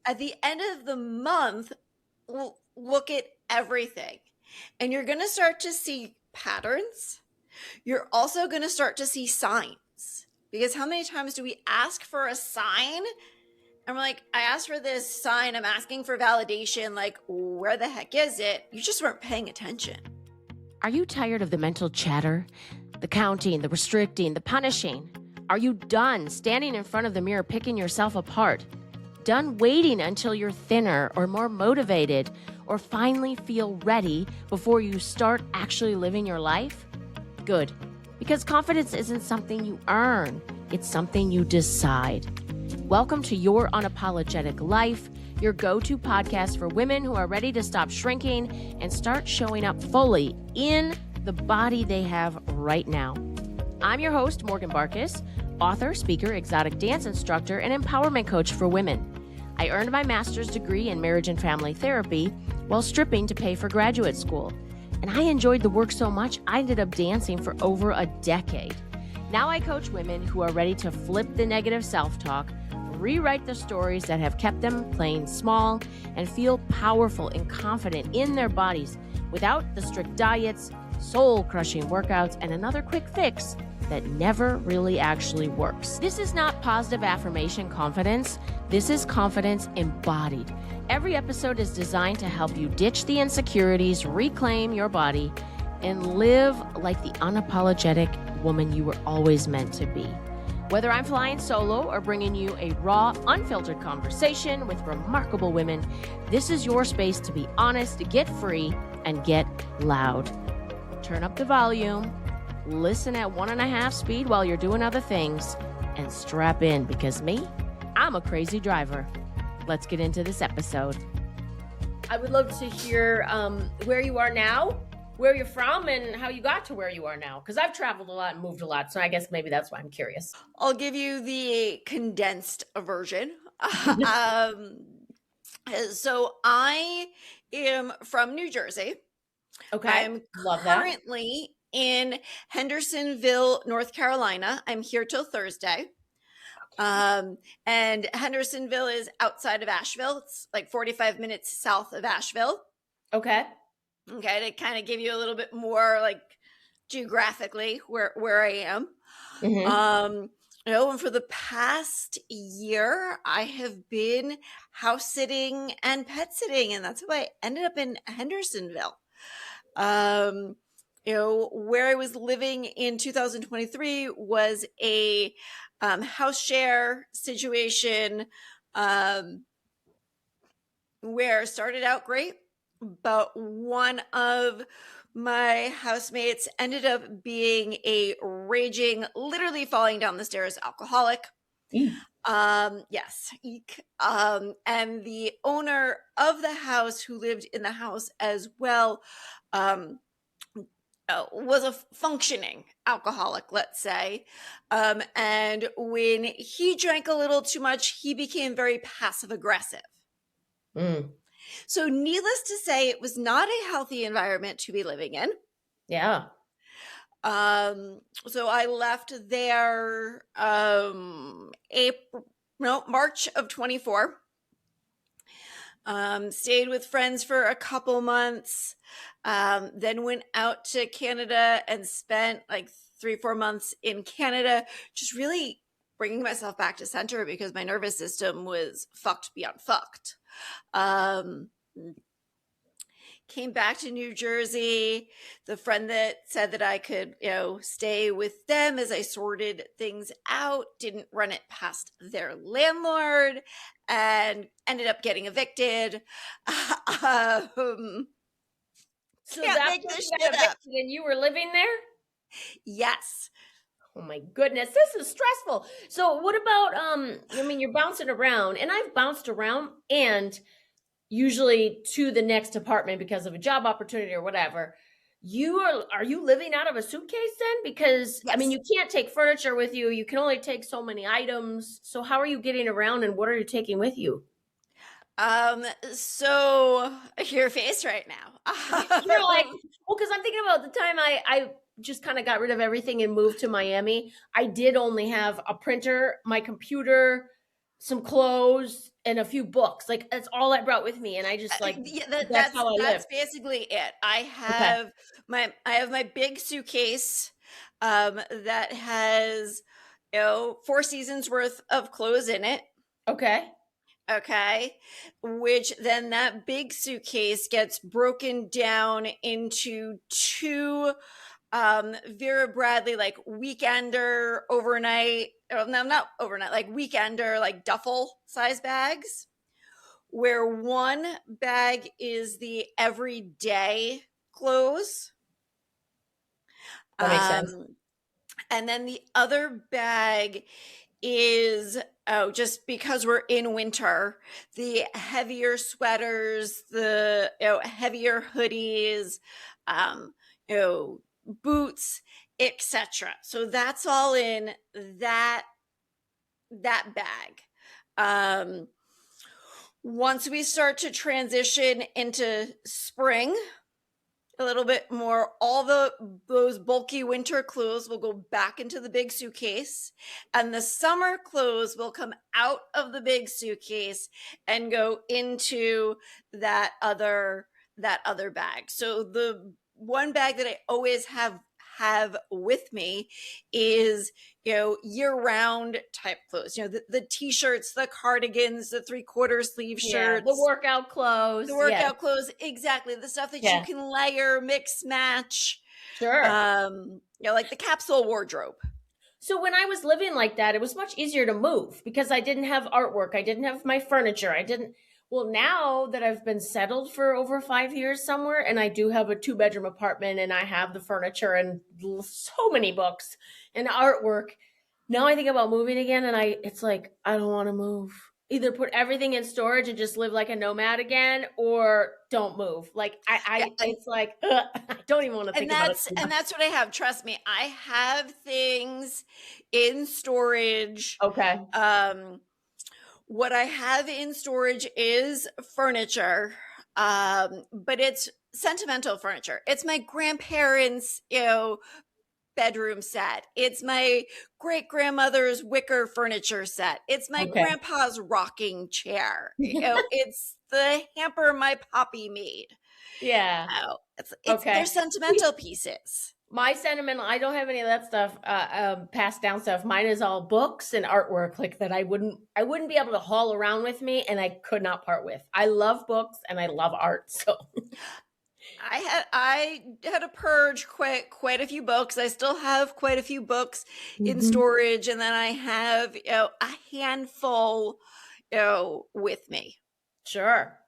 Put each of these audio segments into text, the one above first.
at the end of the month, look at everything. And you're going to start to see patterns. You're also going to start to see signs. Because how many times do we ask for a sign? And we're like, I asked for this sign. I'm asking for validation. Like, where the heck is it? You just weren't paying attention. Are you tired of the mental chatter? The counting, the restricting, the punishing? Are you done standing in front of the mirror picking yourself apart? Done waiting until you're thinner or more motivated or finally feel ready before you start actually living your life? Good, because confidence isn't something you earn, it's something you decide. Welcome to Your Unapologetic Life, your go-to podcast for women who are ready to stop shrinking and start showing up fully in the body they have right now. I'm your host, Morgan Barkus, author, speaker, exotic dance instructor, and empowerment coach for women. I earned my master's degree in marriage and family therapy while stripping to pay for graduate school. And I enjoyed the work so much, I ended up dancing for over a decade. Now I coach women who are ready to flip the negative self-talk, rewrite the stories that have kept them playing small, and feel powerful and confident in their bodies without the strict diets, soul-crushing workouts, and another quick fix that never really actually works. This is not positive affirmation confidence. This is confidence embodied. Every episode is designed to help you ditch the insecurities, reclaim your body, and live like the unapologetic woman you were always meant to be. Whether I'm flying solo or bringing you a raw, unfiltered conversation with remarkable women, this is your space to be honest, to get free, and get loud. Turn up the volume, listen at 1.5 speed while you're doing other things, and strap in because me, I'm a crazy driver. Let's get into this episode. I would love to hear where you are now, where you're from, and how you got to where you are now. Because I've traveled a lot and moved a lot, so I guess maybe that's why I'm curious. I'll give you the condensed version. So I am from New Jersey. Okay, I'm love that. currently in Hendersonville, North Carolina. I'm here till Thursday. And Hendersonville is outside of Asheville. It's like 45 minutes south of Asheville. Okay. Okay, to kind of give you a little bit more like geographically where I am. Mm-hmm. And for the past year, I have been house sitting and pet sitting, and that's how I ended up in Hendersonville. Where I was living in 2023 was a house share situation where it started out great, but one of my housemates ended up being a raging, literally falling down the stairs alcoholic. Yes. And the owner of the house, who lived in the house as well, was a functioning alcoholic, let's say. And when he drank a little too much, he became very passive aggressive. So needless to say, it was not a healthy environment to be living in. Yeah. So I left there March of 24. Stayed with friends for a couple months, then went out to Canada and spent like 3-4 months in Canada, just really bringing myself back to center because my nervous system was fucked beyond fucked. Came back to New Jersey. The friend that said that I could, stay with them as I sorted things out, didn't run it past their landlord and ended up getting evicted. So that's when you got evicted and you were living there? Yes. Oh my goodness, this is stressful. So what about, you're bouncing around, and I've bounced around and usually to the next apartment because of a job opportunity or whatever. Are you living out of a suitcase then? Because yes. You can't take furniture with you. You can only take so many items. So how are you getting around, and what are you taking with you? So your face right now. You're like, well, because I'm thinking about the time I just kind of got rid of everything and moved to Miami. I did only have a printer, my computer, some clothes and a few books. Like that's all I brought with me, and I just like Yeah, that's how I live. that's basically it. Okay. I have my big suitcase that has, 4 seasons worth of clothes in it. Okay. Okay. Which then that big suitcase gets broken down into two Vera Bradley like weekender overnight, no, not overnight, like weekender, like duffel size bags, where one bag is the everyday clothes. That makes sense. And then the other bag is, oh, just because we're in winter, the heavier sweaters, the, heavier hoodies, um, boots, etc. So that's all in that bag. Once we start to transition into spring, a little bit more, all those bulky winter clothes will go back into the big suitcase, and the summer clothes will come out of the big suitcase and go into that other bag. So the one bag that I always have with me is, year-round type clothes, the t-shirts, the cardigans, the 3/4 sleeve Yeah, shirts, the workout clothes. the Yeah. workout clothes, exactly, the stuff that you Yeah. can layer, mix, match, Sure. like the capsule wardrobe. So when I was living like that, it was much easier to move because I didn't have artwork. I didn't have my furniture. I didn't. Well, now that I've been settled for over 5 years somewhere, and I do have a 2-bedroom apartment, and I have the furniture and so many books and artwork. Now I think about moving again, and it's like I don't want to move. Either put everything in storage and just live like a nomad again, or don't move. Like Yeah, it's like ugh, I don't even want to think about it too much. that's what I have. Trust me, I have things in storage. Okay. What I have in storage is furniture, but it's sentimental furniture. It's my grandparents', bedroom set. It's my great grandmother's wicker furniture set. It's my Okay. grandpa's rocking chair. It's the hamper my poppy made. Yeah. They're Okay. sentimental pieces. My sentimental, I don't have any of that stuff, passed down stuff. Mine is all books and artwork, like that I wouldn't be able to haul around with me, and I could not part with. I love books and I love art, so. I had to purge quite a few books. I still have quite a few books in Mhm. storage, and then I have, a handful, with me. Sure.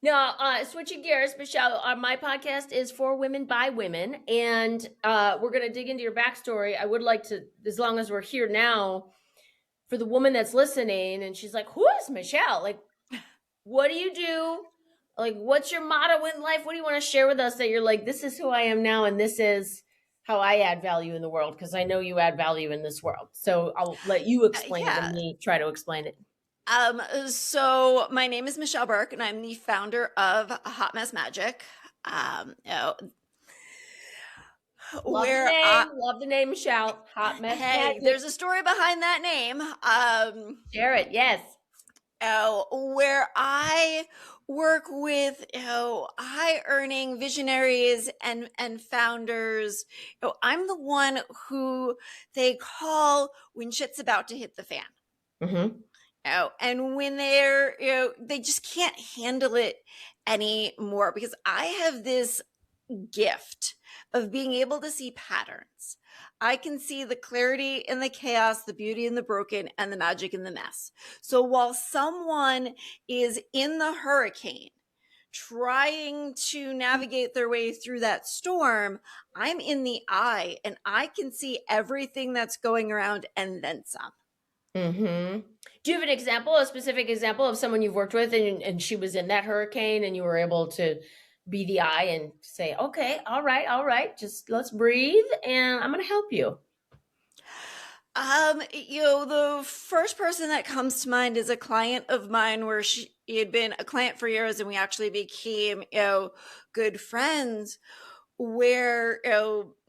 Now, switching gears, Michelle, my podcast is for women by women, and we're going to dig into your backstory. I would like to, as long as we're here now, for the woman that's listening, and she's like, "Who is Michelle? Like, what do you do? Like, what's your motto in life? What do you want to share with us that you're like, this is who I am now, and this is how I add value in the world? Because I know you add value in this world. So I'll let you explain it Yeah. and me try to explain it. So my name is Michelle Burke, and I'm the founder of Hot Mess Magic. Love the name, Michelle. Hot Mess Hey, Magic. there's a story behind that name. Share it, yes. Where I work with, high earning visionaries and founders. I'm the one who they call when shit's about to hit the fan. Mm-hmm. And when they're, they just can't handle it anymore, because I have this gift of being able to see patterns. I can see the clarity in the chaos, the beauty in the broken, and the magic in the mess. So while someone is in the hurricane trying to navigate their way through that storm, I'm in the eye and I can see everything that's going around and then some. Mm-hmm. Do you have an example, a specific example of someone you've worked with and she was in that hurricane and you were able to be the eye and say, okay, all right, just let's breathe and I'm going to help you? The first person that comes to mind is a client of mine where she had been a client for years and we actually became, good friends, where,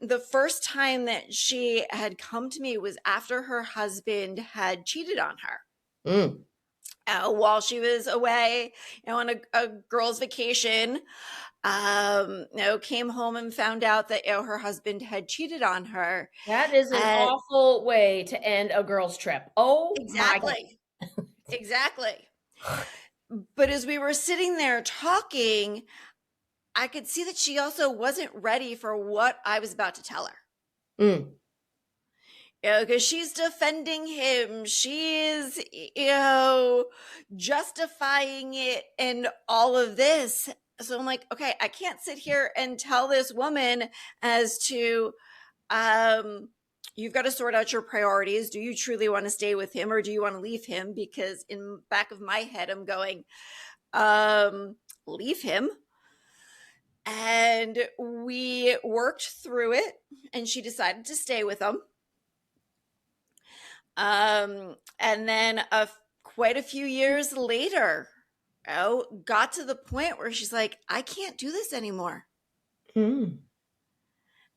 the first time that she had come to me was after her husband had cheated on her. Mm. while she was away, on a girl's vacation. Came home and found out that her husband had cheated on her. That is an And awful way to end a girl's trip. Oh my God. exactly. But as we were sitting there talking, I could see that she also wasn't ready for what I was about to tell her. Mm. Because she's defending him. She's, justifying it and all of this. So I'm like, okay, I can't sit here and tell this woman as to, you've got to sort out your priorities. Do you truly want to stay with him or do you want to leave him? Because in back of my head, I'm going, leave him. And we worked through it and she decided to stay with him. And then quite a few years later, got to the point where she's like, I can't do this anymore. Mm.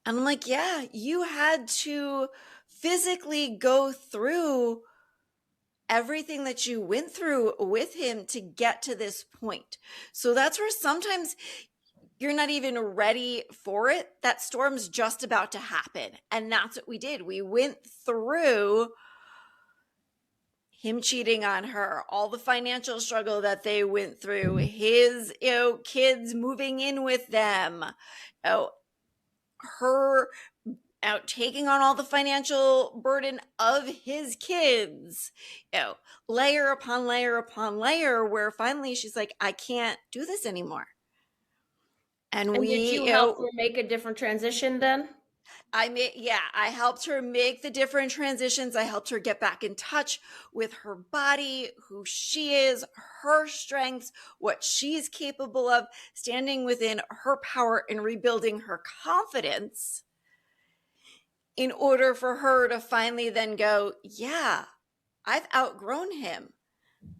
And I'm like, yeah, you had to physically go through everything that you went through with him to get to this point. So that's where sometimes you're not even ready for it. That storm's just about to happen. And that's what we did. We went through him cheating on her, all the financial struggle that they went through, his, kids moving in with them, her out taking on all the financial burden of his kids, layer upon layer upon layer, where finally she's like, I can't do this anymore. And did you help her make a different transition then? I helped her make the different transitions. I helped her get back in touch with her body, who she is, her strengths, what she's capable of, standing within her power and rebuilding her confidence in order for her to finally then go, yeah, I've outgrown him.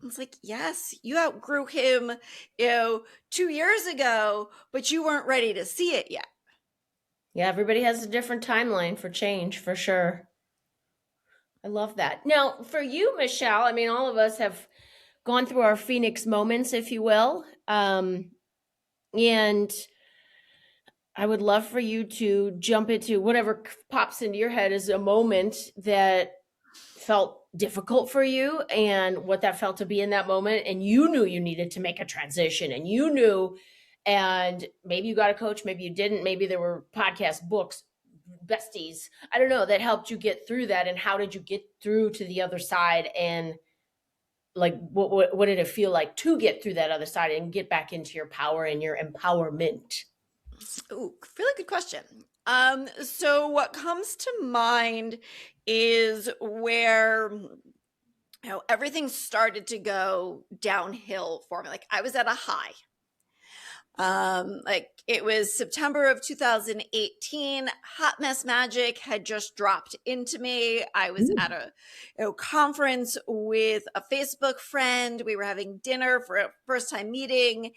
I was like, yes, you outgrew him, 2 years ago, but you weren't ready to see it yet. Yeah, everybody has a different timeline for change, for sure. I love that. Now, for you, Michelle, I mean, all of us have gone through our Phoenix moments, if you will. And I would love for you to jump into whatever pops into your head as a moment that felt difficult for you and what that felt to be in that moment. And you knew you needed to make a transition and you knew, and maybe you got a coach, maybe you didn't, maybe there were podcasts, books, besties, I don't know, that helped you get through that. And how did you get through to the other side? And like, what did it feel like to get through that other side and get back into your power and your empowerment? Ooh, really good question. So what comes to mind is where everything started to go downhill for me. Like I was at a high. Like it was September of 2018. Hot Mess Magic had just dropped into me. I was at a conference with a Facebook friend. We were having dinner for a first time meeting.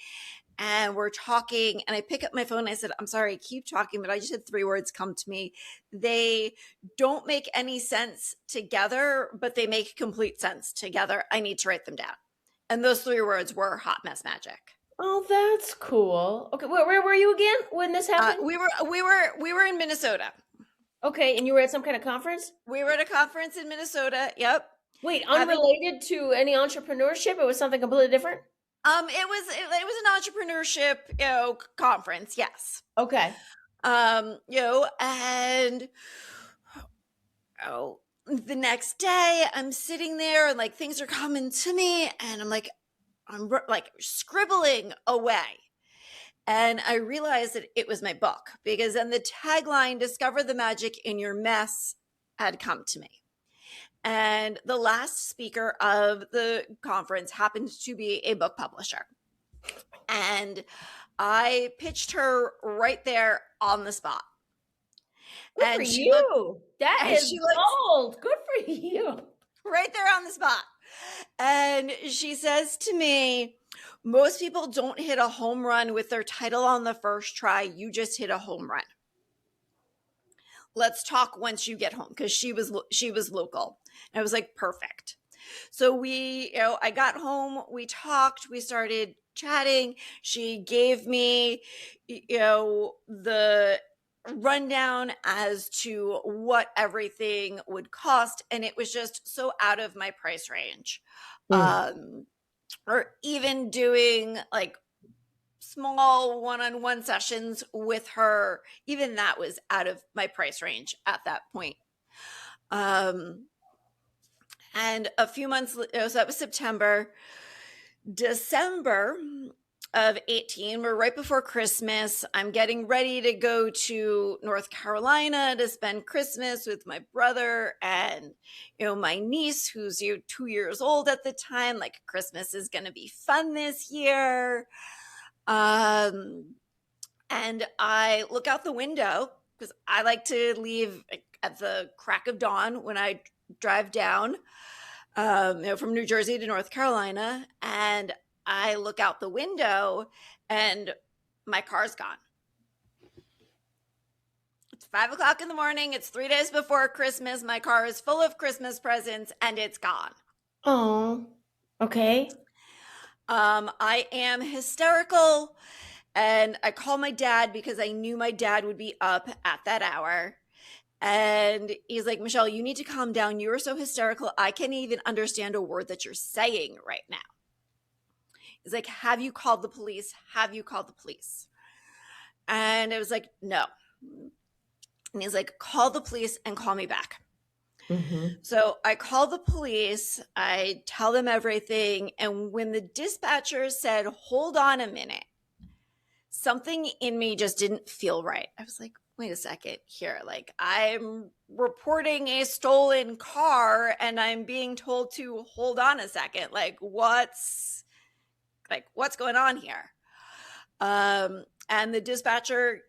And we're talking, and I pick up my phone and I said, I'm sorry, keep talking, but I just had 3 words come to me. They don't make any sense together, but they make complete sense together. I need to write them down. And those 3 words were Hot Mess Magic. Oh, that's cool. Okay, where were you again when this happened? We were in Minnesota. Okay, and you were at some kind of conference? We were at a conference in Minnesota. Yep. Wait, unrelated to any entrepreneurship? It was something completely different? It was an entrepreneurship, conference. Yes. Okay. And the next day I'm sitting there and like things are coming to me and I'm like scribbling away. And I realized that it was my book because then the tagline, Discover the Magic in Your Mess, had come to me. And the last speaker of the conference happened to be a book publisher. And I pitched her right there on the spot. Good for you. That is bold. Good for you. Right there on the spot. And she says to me, most people don't hit a home run with their title on the first try. You just hit a home run. Let's talk once you get home, because she was local. And I was like, perfect. So I got home, we talked, we started chatting. She gave me, the rundown as to what everything would cost. And it was just so out of my price range. Mm. Or even doing like small one-on-one sessions with her, even that was out of my price range at that point. And a few months, so that was December of 18, we're right before Christmas. I'm getting ready to go to North Carolina to spend Christmas with my brother and, my niece, who's 2 years old at the time. Like, Christmas is going to be fun this year. And I look out the window because I like to leave at the crack of dawn when I drive down, from New Jersey to North Carolina. And I look out the window and my car's gone. It's 5:00 in the morning. It's 3 days before Christmas. My car is full of Christmas presents and it's gone. Oh, okay. I am hysterical. And I call my dad because I knew my dad would be up at that hour. And he's like, Michelle, you need to calm down. You are so hysterical. I can't even understand a word that you're saying right now. He's like, have you called the police? Have you called the police? And I was like, no. And he's like, call the police and call me back. Mm-hmm. So I call the police. I tell them everything. And when the dispatcher said, hold on a minute, something in me just didn't feel right. I was like, wait a second here. Like, I'm reporting a stolen car and I'm being told to hold on a second. Like, what's going on here? And the dispatcher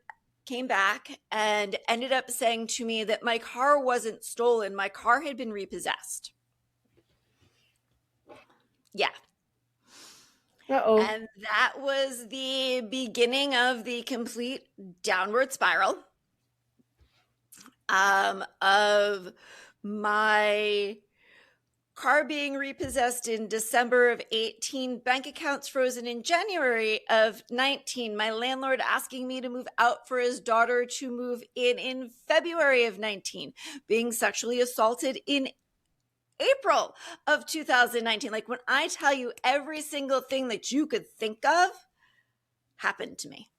came back and ended up saying to me that my car wasn't stolen. My car had been repossessed. Yeah. Uh-oh. And that was the beginning of the complete downward spiral of my car being repossessed in December of 18, bank accounts frozen in January of 19, my landlord asking me to move out for his daughter to move in February of 19, being sexually assaulted in April of 2019. Like, when I tell you every single thing that you could think of happened to me.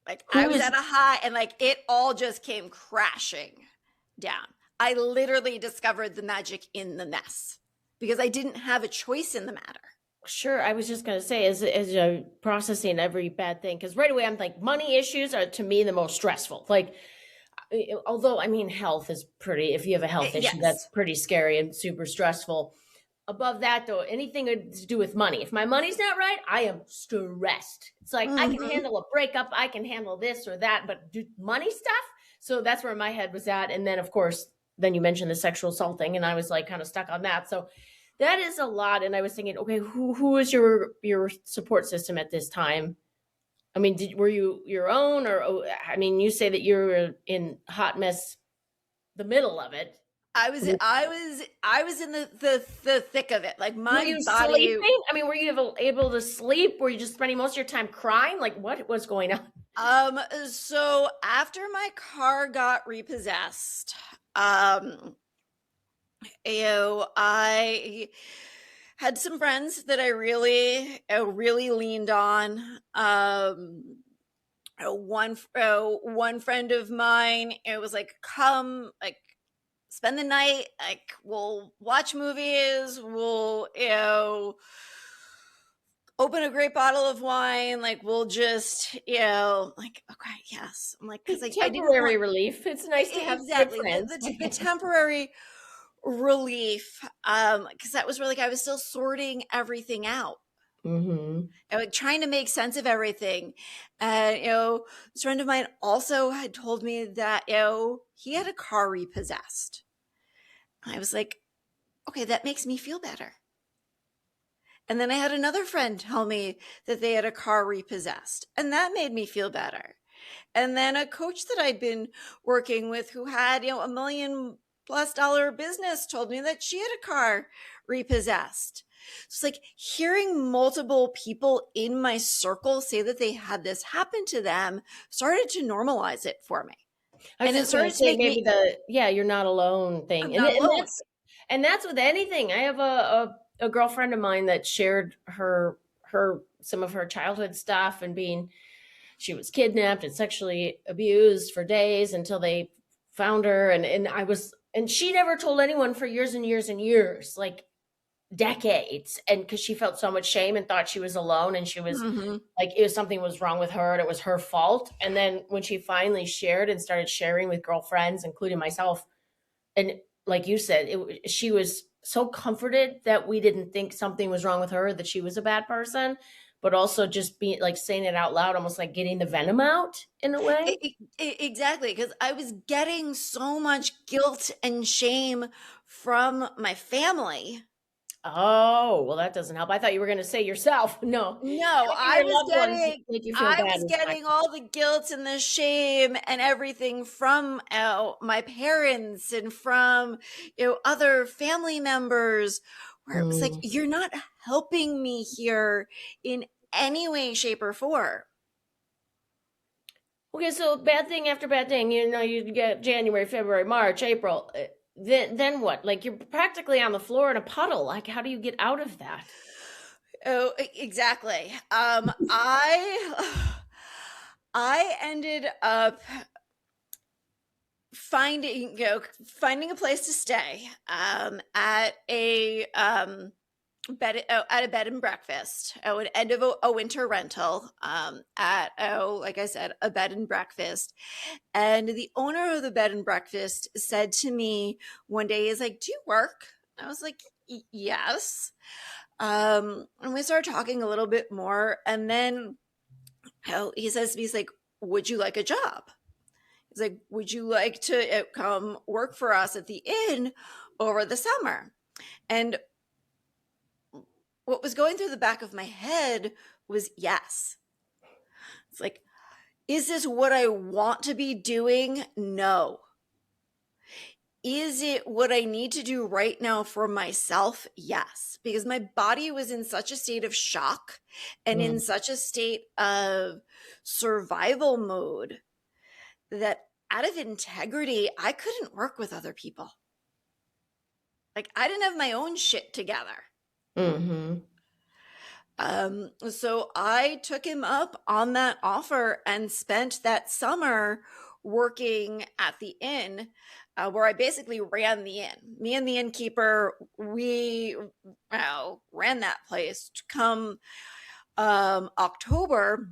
Like, I was at a high and like it all just came crashing down. I literally discovered the magic in the mess because I didn't have a choice in the matter. Sure. I was just going to say, as you're processing every bad thing, because right away I'm like, money issues are to me the most stressful. Like, although, I mean, health is pretty, if you have a health issue, Yes. that's pretty scary and super stressful. Above that, though, anything to do with money. If my money's not right, I am stressed. It's like, I can handle a breakup, I can handle this or that, but money stuff? So that's where my head was at. And then, of course, then you mentioned the sexual assault thing, and I was like kind of stuck on that. So that is a lot. And I was thinking, okay, who is your support system at this time? I mean, were you your own, or I mean, you say that you were in hot mess, the middle of it. I was in the thick of it. Like, my were you body. Sleeping? I mean, were you able to sleep? Were you just spending most of your time crying? Like, what was going on? So after my car got repossessed, I had some friends that I really leaned on. One friend of mine, it was like, come, like, spend the night, like, we'll watch movies, we'll, open a great bottle of wine, like, we'll just, like, okay, yes. I'm like, because I didn't temporary relief. It's nice to have exactly friends. the temporary relief, because that was really, like, I was still sorting everything out. Mm-hmm. And, like, trying to make sense of everything. And, this friend of mine also had told me that, he had a car repossessed. I was like, okay, that makes me feel better. And then I had another friend tell me that they had a car repossessed, and that made me feel better. And then a coach that I'd been working with who had, a million plus dollar business told me that she had a car repossessed. It's like hearing multiple people in my circle say that they had this happen to them started to normalize it for me. I was And it just gonna started to say make maybe me, the yeah, you're not alone I'm thing, not alone. and that's with anything. I have a girlfriend of mine that shared her some of her childhood stuff and being she was kidnapped and sexually abused for days until they found her, and she never told anyone for years and years and years, like decades, and because she felt so much shame and thought she was alone and she was Mm-hmm. like it was something was wrong with her and it was her fault. And then when she finally shared and started sharing with girlfriends, including myself, and like you said, she was so comforted that we didn't think something was wrong with her, that she was a bad person, but also just being like saying it out loud, almost like getting the venom out in a way. Exactly, because I was getting so much guilt and shame from my family. Oh, well, that doesn't help. I thought you were going to say yourself. No, No, having your loved ones make you feel I bad was is not. getting all the guilt and the shame and everything from my parents and from other family members, where it was like, Mm. you're not helping me here in any way, shape, or form. Okay, so bad thing after bad thing. You get January, February, March, April. Then what? Like you're practically on the floor in a puddle. Like how do you get out of that? Oh, exactly. I I ended up finding a place to stay at a at a bed and breakfast, an end of a winter rental, at like I said, a bed and breakfast. And the owner of the bed and breakfast said to me one day, he's like, "Do you work?" I was like, Yes." And we started talking a little bit more, and then he says to me, he's like, "Would you like a job?" He's like, "Would you like to come work for us at the inn over the summer?" And what was going through the back of my head was yes. It's like, is this what I want to be doing? No. Is it what I need to do right now for myself? Yes. Because my body was in such a state of shock and in Mm. such a state of survival mode that out of integrity, I couldn't work with other people. Like, I didn't have my own shit together. Mm-hmm. So I took him up on that offer and spent that summer working at the inn, where I basically ran the inn. Me and the innkeeper, we ran that place to come October,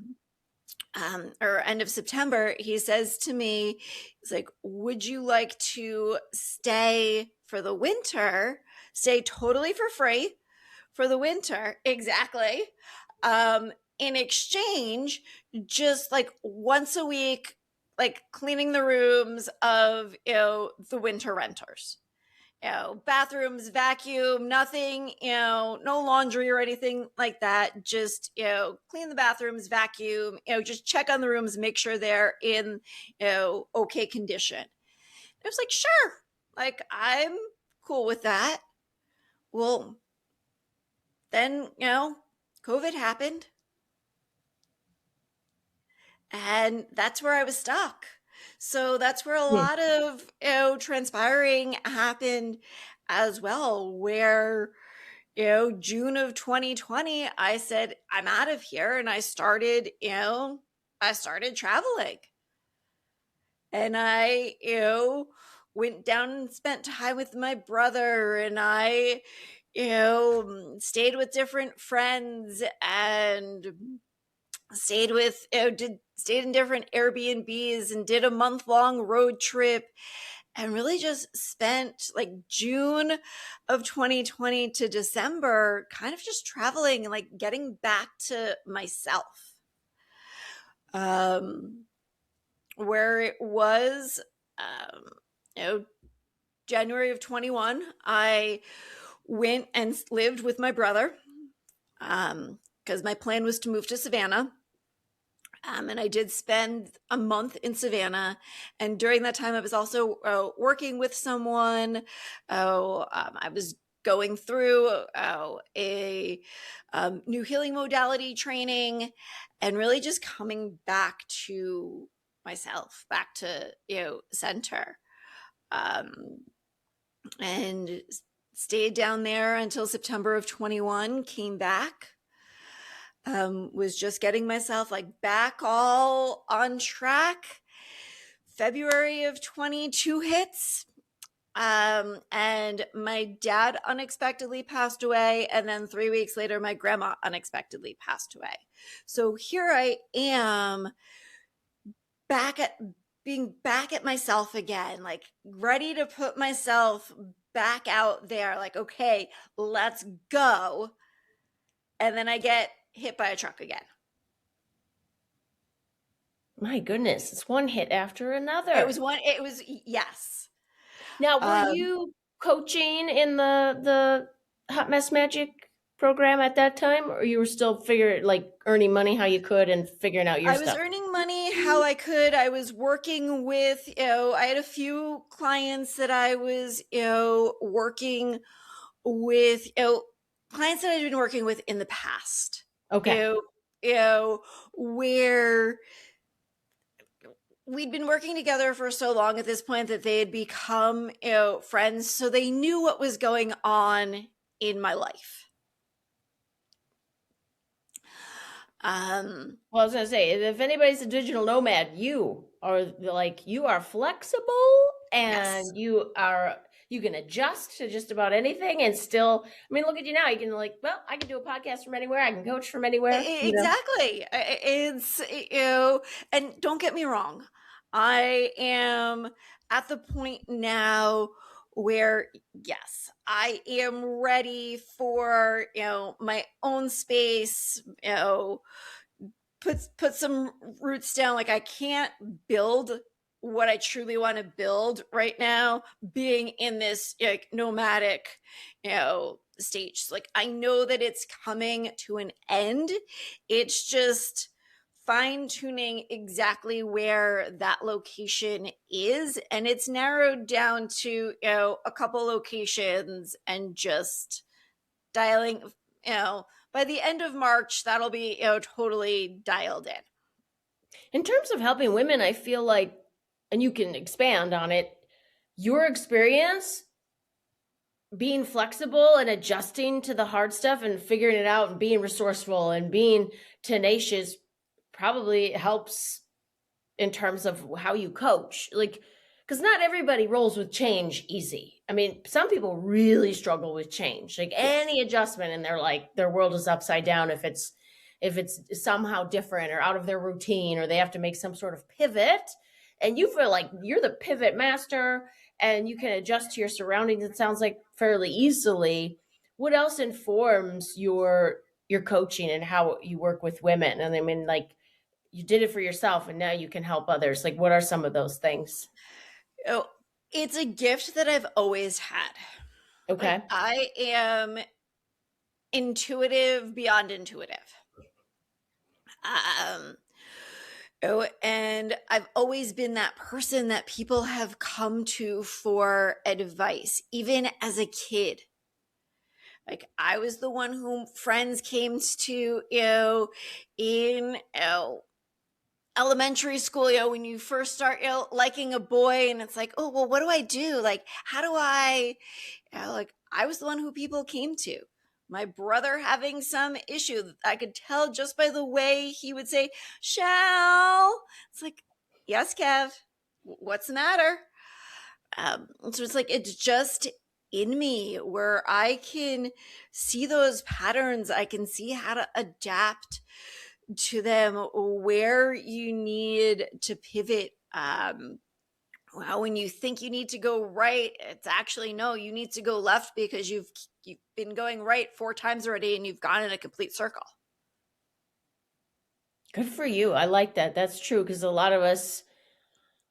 or end of September. He says to me, he's like, "Would you like to stay for the winter? Stay totally for free for the winter." Exactly. In exchange, just like once a week, like cleaning the rooms of the winter renters. Bathrooms, vacuum, nothing, no laundry or anything like that. Just, clean the bathrooms, vacuum, just check on the rooms, make sure they're in, okay condition. I was like, sure, like I'm cool with that. Well, then, COVID happened, and that's where I was stuck. So that's where a Hmm. lot of transpiring happened as well, where June of 2020, I said, I'm out of here. And I started traveling. And I, went down and spent time with my brother. And I, stayed with different friends and stayed with, stayed in different Airbnbs and did a month-long road trip, and really just spent like June of 2020 to December kind of just traveling and like getting back to myself. Um, where it was, um, you know, January of 21, I went and lived with my brother, because my plan was to move to Savannah. And I did spend a month in Savannah. And during that time, I was also working with someone. I was going through a new healing modality training, and really just coming back to myself, back to, center. And stayed down there until September of 21, came back. Was just getting myself like back all on track. February of 22 hits. And my dad unexpectedly passed away. And then 3 weeks later, my grandma unexpectedly passed away. So here I am being back at myself again, like ready to put myself back out there. Like, okay, let's go. And then I get hit by a truck again. My goodness, it's one hit after another. Yes. Now, were you coaching in the Hot Mess Magic program at that time, or you were still earning money how you could and figuring out your stuff? I was earning money how I could. I was working with, I had a few clients that I was, working with, clients that I'd been working with in the past. Okay. Where we'd been working together for so long at this point that they had become, friends. So they knew what was going on in my life. Well, I was going to say, if anybody's a digital nomad, you are flexible, and yes. you can adjust to just about anything and still, I mean, look at you now. You can I can do a podcast from anywhere. I can coach from anywhere. Exactly. It's, and don't get me wrong. I am at the point now where, yes, I am ready for, my own space, put some roots down. Like, I can't build what I truly want to build right now, being in this like nomadic, stage. Like, I know that it's coming to an end. It's just fine tuning exactly where that location is. And it's narrowed down to, a couple locations, and just dialing, by the end of March, that'll be, totally dialed in. In terms of helping women, I feel like, and you can expand on it, your experience being flexible and adjusting to the hard stuff and figuring it out and being resourceful and being tenacious probably helps in terms of how you coach. Like, because not everybody rolls with change easy. I mean, some people really struggle with change. Like, any adjustment and their world is upside down if it's somehow different or out of their routine, or they have to make some sort of pivot. And you feel like you're the pivot master and you can adjust to your surroundings, it sounds like, fairly easily. What else informs your coaching and how you work with women? And I mean, like, you did it for yourself and now you can help others. Like, what are some of those things? Oh, it's a gift that I've always had. Okay. Like, I am intuitive beyond intuitive. And I've always been that person that people have come to for advice, even as a kid. Like, I was the one whom friends came to, in, elementary school, when you first start, liking a boy, and it's like, oh, well, what do I do? Like, how do I, I was the one who people came to. My brother having some issue, I could tell just by the way he would say, Shall. It's like, yes, Kev, what's the matter? So it's like, it's just in me where I can see those patterns. I can see how to adapt to them, where you need to pivot. When you think you need to go right, it's actually, no, you need to go left, because you've been going right 4 times already and you've gone in a complete circle. Good for you. I like that. That's true, because a lot of us,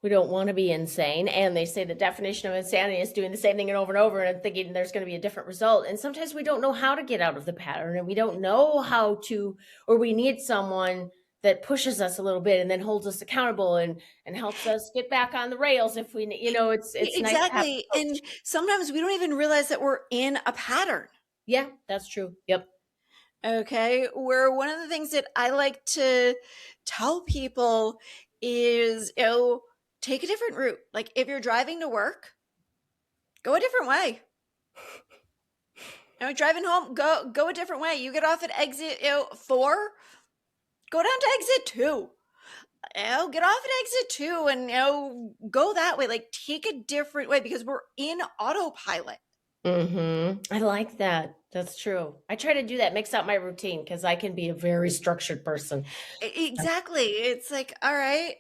we don't want to be insane. And they say the definition of insanity is doing the same thing over and over and thinking there's going to be a different result. And sometimes we don't know how to get out of the pattern, and we don't know how to, or we need someone that pushes us a little bit and then holds us accountable and helps us get back on the rails if we, it's nice to have Exactly. a And coach. sometimes we don't even realize that we're in a pattern. Yeah, that's true. Yep. Okay. Where one of the things that I like to tell people is, take a different route. Like if you're driving to work, go a different way. Driving home, go a different way. You get off at exit 4, go down to exit 2. Get off at exit 2 and go that way. Like take a different way because we're in autopilot. I like that. That's true. I try to do that, mix up my routine because I can be a very structured person. Exactly. It's like, all right,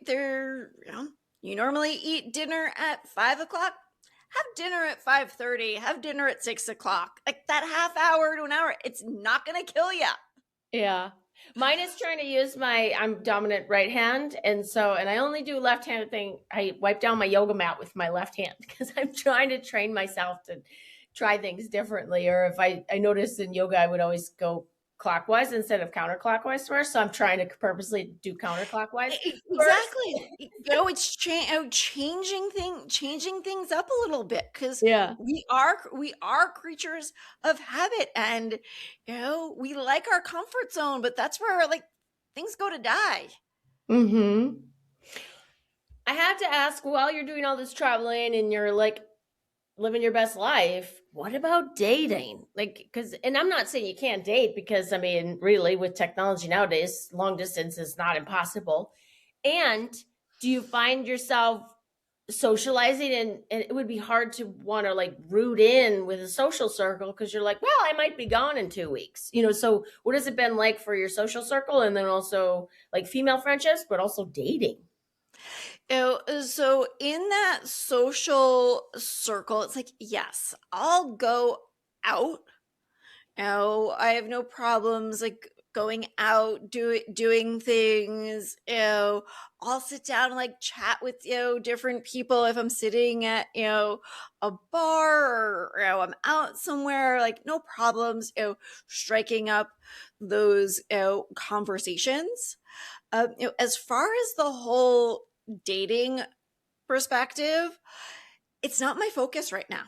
you normally eat dinner at 5 o'clock. Have dinner at 5:30. Have dinner at 6 o'clock. Like that half hour to an hour, it's not gonna kill you. Yeah. Mine is trying to use I'm dominant right hand. And I only do left-handed thing. I wipe down my yoga mat with my left hand because I'm trying to train myself to try things differently. Or if I noticed in yoga, I would always go clockwise instead of counterclockwise first. So I'm trying to purposely do counterclockwise first. Exactly. It's changing things up a little bit because Yeah. we are creatures of habit, and we like our comfort zone, but that's where like things go to die. Mm-hmm. I have to ask, while you're doing all this traveling and you're like living your best life, what about dating? Like, and I'm not saying you can't date because, I mean, really, with technology nowadays, long distance is not impossible. And do you find yourself socializing and it would be hard to want to like root in with a social circle because you're like, well, I might be gone in 2 weeks, so what has it been like for your social circle and then also like female friendships, but also dating? So in that social circle, it's like, yes, I'll go out. I have no problems like going out, doing things. I'll sit down and like chat with different people if I'm sitting at a bar or I'm out somewhere. Like no problems. Striking up those conversations. As far as the whole dating perspective, it's not my focus right now.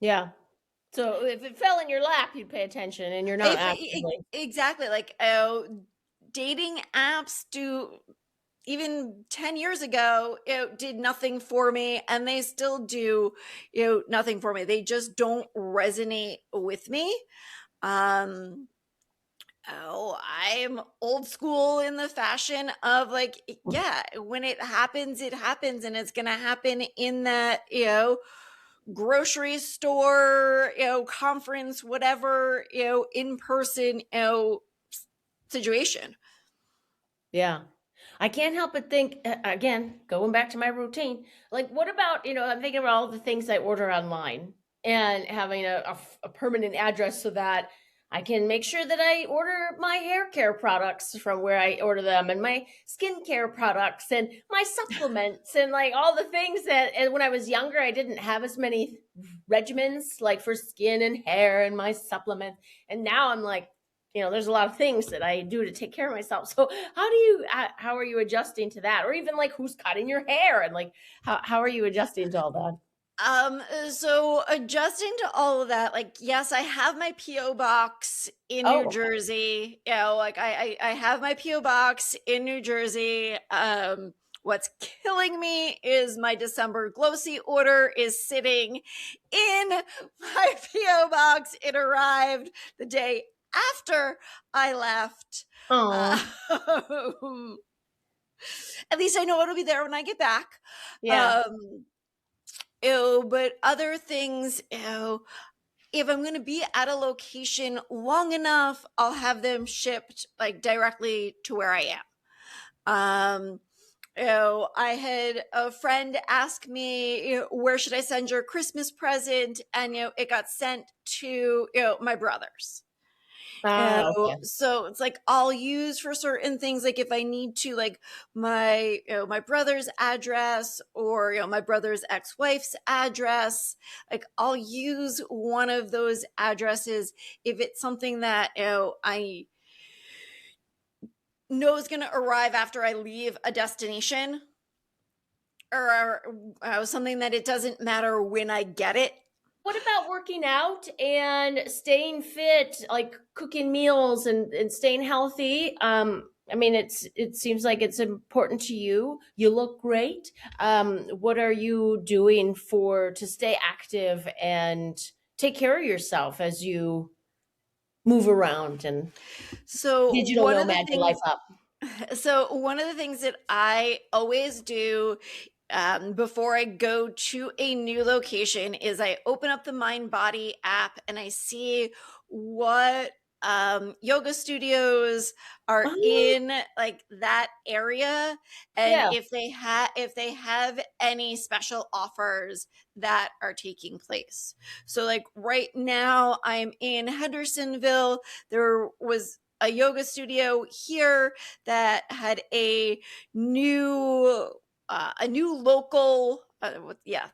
Yeah. So if it fell in your lap, you'd pay attention and you're not actively. Exactly. Like, dating apps do, even 10 years ago, it did nothing for me, and they still do, nothing for me. They just don't resonate with me. Um, I'm old school in the fashion of like, yeah, when it happens, and it's gonna happen in that, grocery store, conference, whatever, in person, situation. Yeah. I can't help but think, again, going back to my routine, like, what about, I'm thinking about all the things I order online and having a permanent address so that I can make sure that I order my hair care products from where I order them and my skincare products and my supplements and like all the things that, and when I was younger, I didn't have as many regimens like for skin and hair and my supplements. And now I'm like, there's a lot of things that I do to take care of myself. So how are you adjusting to that? Or even like who's cutting your hair and like, how are you adjusting to all that? So adjusting to all of that, like, yes, I have my PO box in New Oh, Jersey. Like I have my PO box in New Jersey. What's killing me is my December Glossy order is sitting in my PO box. It arrived the day after I left. oh, At least I know it'll be there when I get back. yeah. But other things, if I'm going to be at a location long enough, I'll have them shipped like directly to where I am. I had a friend ask me, where should I send your Christmas present? And, it got sent to, my brother's. Okay. So it's like I'll use for certain things, like if I need to, like my brother's address or my brother's ex-wife's address, like I'll use one of those addresses if it's something that I know is going to arrive after I leave a destination, or something that it doesn't matter when I get it. What about working out and staying fit, like cooking meals and staying healthy? I mean, it seems like it's important to you. You look great. What are you doing to stay active and take care of yourself as you move around and So digital nomad your life up? one of the things that I always do before I go to a new location is I open up the Mind Body app and I see what yoga studios are Oh, in like that area, and yeah. if they have any special offers that are taking place. So like right now I'm in Hendersonville. There was a yoga studio here that had new new local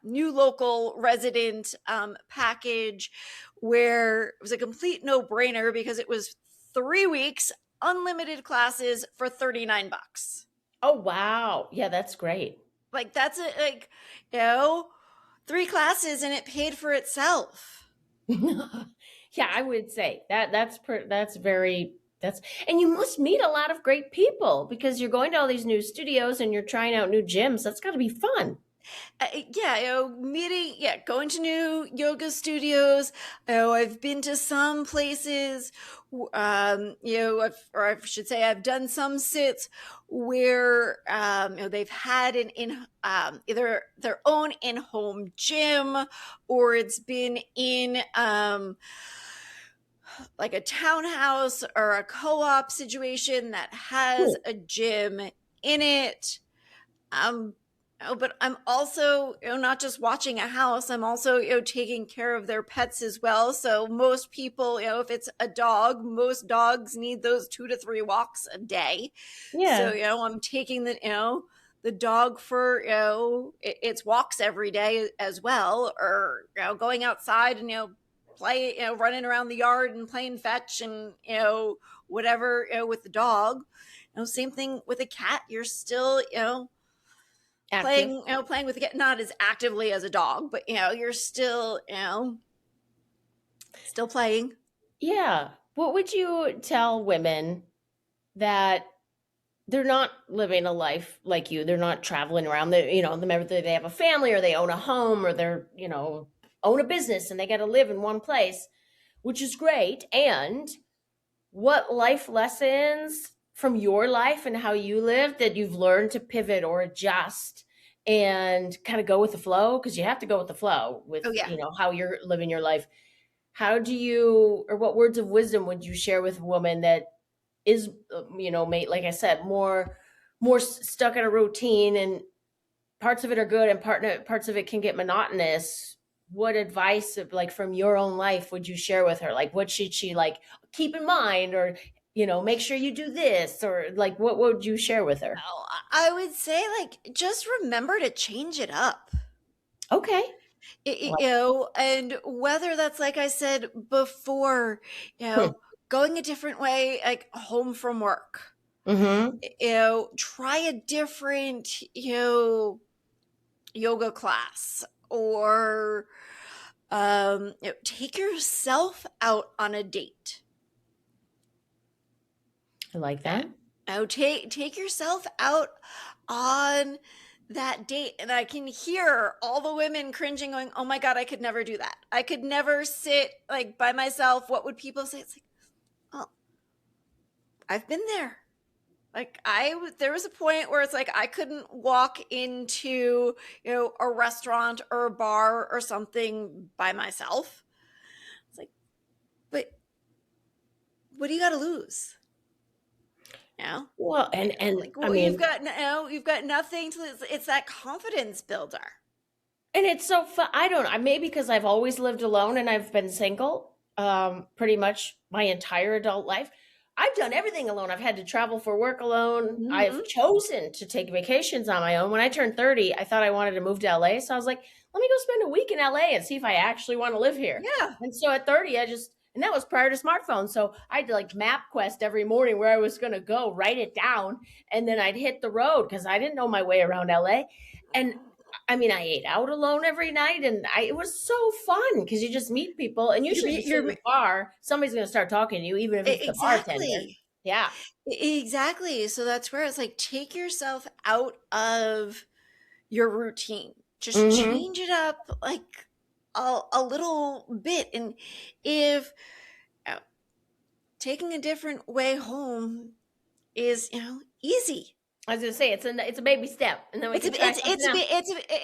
new local resident package, where it was a complete no-brainer because it was 3 weeks unlimited classes for $39. Oh, wow. Yeah, that's great. Like that's it, like, you know, 3 classes and it paid for itself. Yeah, I would say that's very that's and you must meet a lot of great people because you're going to all these new studios and you're trying out new gyms. That's got to be fun. Yeah, going to new yoga studios. I've been to some places, or I should say, I've done some sits where, they've had either their own in-home gym, or it's been in, like a townhouse or a co-op situation that has Cool. a gym in it. um but I'm also, not just watching a house, I'm also, taking care of their pets as well. So most people, if it's a dog, most dogs need those 2 to 3 walks a day. So, Yeah. I'm taking the dog for, its walks every day as well, or, going outside and, play, running around the yard and playing fetch and, whatever, with the dog. Same thing with a cat. You're still, Active. playing with the cat, not as actively as a dog, but you're still, still playing. Yeah. What would you tell women that they're not living a life like you? They're not traveling around. They have a family or they own a home or they're, own a business and they got to live in one place, which is great. And what life lessons from your life and how you live that you've learned to pivot or adjust and kind of go with the flow, because you have to go with the flow with Oh yeah. how you're living your life. How do you, or what words of wisdom would you share with a woman that is mate, like I said, more stuck in a routine, and parts of it are good and parts of it can get monotonous? What advice, like from your own life, would you share with her? Like, what should she like keep in mind, or make sure you do this, or like what would you share with her? Oh, I would say, like, just remember to change it up. Okay. And whether that's, like I said before, Hmm. going a different way, like home from work, Mm-hmm. try a different, yoga class, or take yourself out on a date. I like Uh, that. take yourself out on that date. And I can hear all the women cringing, going, "Oh my God, I could never do that. I could never sit like by myself. What would people say?" It's like, oh, I've been there. Like, there was a point where it's like I couldn't walk into, a restaurant or a bar or something by myself. It's like, but what do you got to lose? Well, and Like, I well, mean, you've got nothing to. It's that confidence builder. and it's so fun. I don't know, maybe because I've always lived alone and I've been single pretty much my entire adult life. I've done everything alone. I've had to travel for work alone. Mm-hmm. I've chosen to take vacations on my own. When I turned 30, I thought I wanted to move to LA. So I was like, let me go spend a week in LA and see if I actually want to live here. Yeah. And so at 30, I just And that was prior to smartphones. So I had to like MapQuest every morning where I was going to go, write it down, and then I'd hit the road because I didn't know my way around LA. And I mean, I ate out alone every night, and it was so fun because you just meet people, and usually you sit in the bar, somebody's going to start talking to you, even if it's the bartender. Yeah, exactly. So that's where it's like, take yourself out of your routine, just change it up like a little bit. And if taking a different way home is, easy. I was gonna say it's a baby step, and then we can try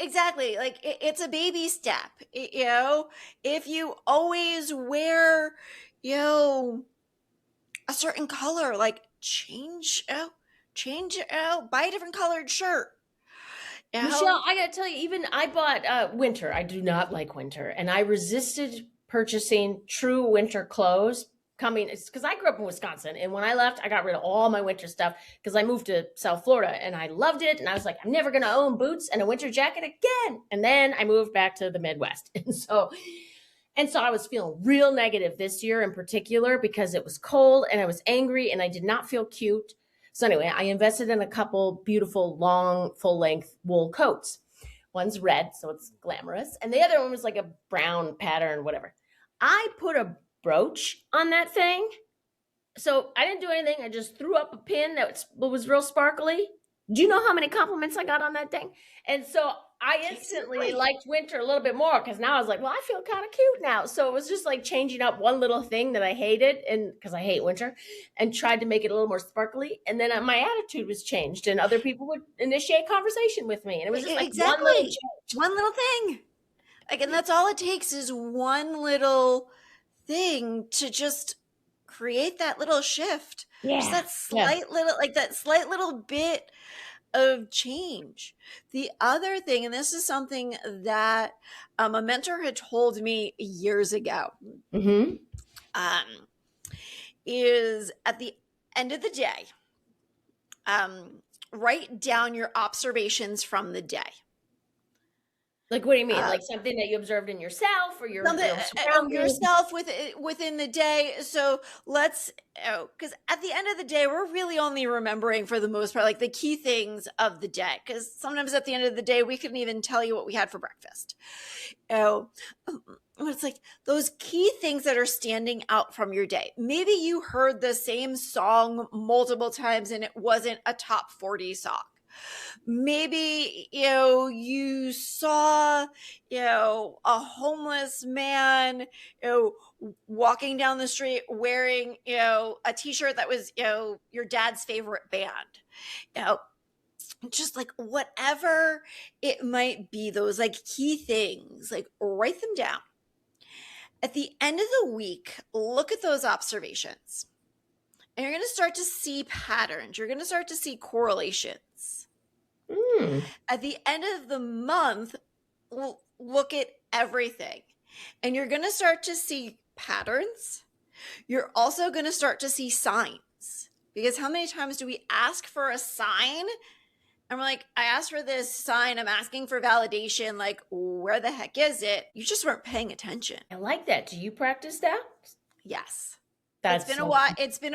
exactly like it's a baby step. If you always wear, a certain color, like change out, buy a different colored shirt. Michelle, I gotta tell you, even I bought winter. I do not like winter, and I resisted purchasing true winter clothes. It's because I grew up in Wisconsin, and when I left, I got rid of all my winter stuff because I moved to South Florida, and I loved it. And I was like, I'm never gonna own boots and a winter jacket again. And then I moved back to the Midwest, and so I was feeling real negative this year in particular because it was cold and I was angry and I did not feel cute. So anyway, I invested in a couple beautiful, long, full-length wool coats. One's red, so it's glamorous, and the other one was like a brown pattern, whatever. I put a brooch on that thing. So I didn't do anything. I just threw up a pin that was real sparkly. Do you know how many compliments I got on that thing? And so I instantly liked winter a little bit more because now I was like, well, I feel kind of cute now. So it was just like changing up one little thing that I hated, and because I hate winter, and tried to make it a little more sparkly. And then my attitude was changed, and other people would initiate conversation with me. And it was just like one little thing. Like, and that's all it takes is one little thing to just create that little shift. Just that slight little bit of change. The other thing, and this is something that a mentor had told me years ago, is at the end of the day, write down your observations from the day. Like, what do you mean? Like something that you observed in yourself or yourself within the day. So let's, because at the end of the day, we're really only remembering for the most part, like the key things of the day. Because sometimes at the end of the day, we couldn't even tell you what we had for breakfast. It's like those key things that are standing out from your day. Maybe you heard the same song multiple times and it wasn't a top 40 song. Maybe, you saw, a homeless man, walking down the street wearing, a t-shirt that was, your dad's favorite band, just like whatever it might be, those like key things, like write them down. At the end of the week, look at those observations and you're going to start to see patterns. You're going to start to see correlations. At the end of the month, look at everything and you're going to start to see patterns. You're also going to start to see signs, because how many times do we ask for a sign and we're like, I asked for this sign, I'm asking for validation, like where the heck is it? You just weren't paying attention. I like that. Do you practice that? Yes. It's been a while. It's been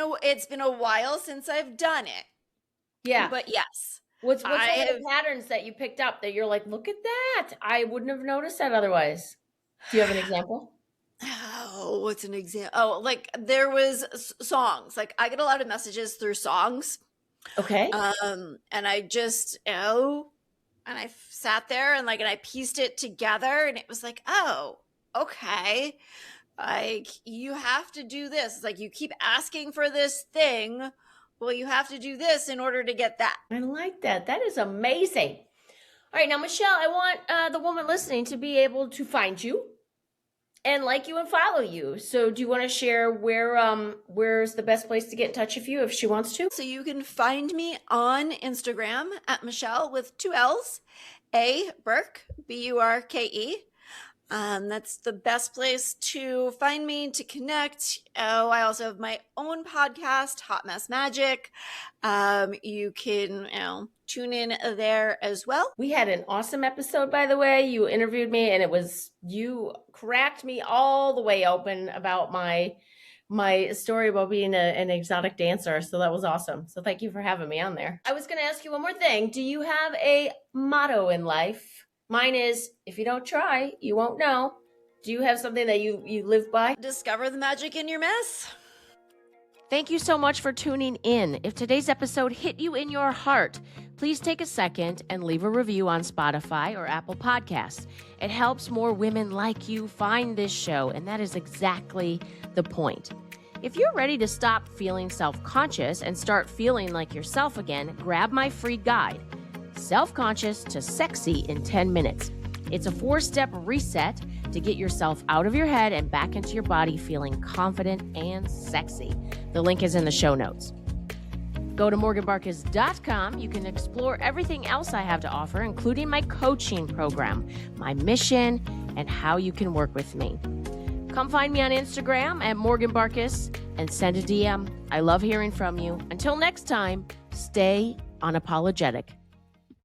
a while since I've done it. Yeah. But yes. What's one of the patterns that you picked up that you're like, look at that? I wouldn't have noticed that otherwise. Do you have an example? Oh, what's an example? Oh, like there was songs. Like I get a lot of messages through songs. Okay. And I just, and I sat there and I pieced it together and it was like, oh, okay. Like you have to do this. It's like you keep asking for this thing. Well, you have to do this in order to get that. I like that. That is amazing. All right. Now, Michelle, I want the woman listening to be able to find you and like you and follow you. So do you want to share where's the best place to get in touch with you if she wants to? So you can find me on Instagram at Michelle with 2 L's, A Burke, Burke. That's the best place to find me, to connect. Oh, I also have my own podcast, Hot Mess Magic. You can, tune in there as well. We had an awesome episode, by the way. You interviewed me, and you cracked me all the way open about my story about being an exotic dancer. So that was awesome. So thank you for having me on there. I was going to ask you one more thing. Do you have a motto in life? Mine is, if you don't try, you won't know. Do you have something that you live by? Discover the magic in your mess. Thank you so much for tuning in. If today's episode hit you in your heart, please take a second and leave a review on Spotify or Apple Podcasts. It helps more women like you find this show, and that is exactly the point. If you're ready to stop feeling self-conscious and start feeling like yourself again, grab my free guide, Self-Conscious to Sexy in 10 Minutes. It's a 4-step reset to get yourself out of your head and back into your body feeling confident and sexy. The link is in the show notes. Go to morganbarkus.com. You can explore everything else I have to offer, including my coaching program, my mission, and how you can work with me. Come find me on Instagram at Morgan Barkus and send a DM. I love hearing from you. Until next time, stay unapologetic.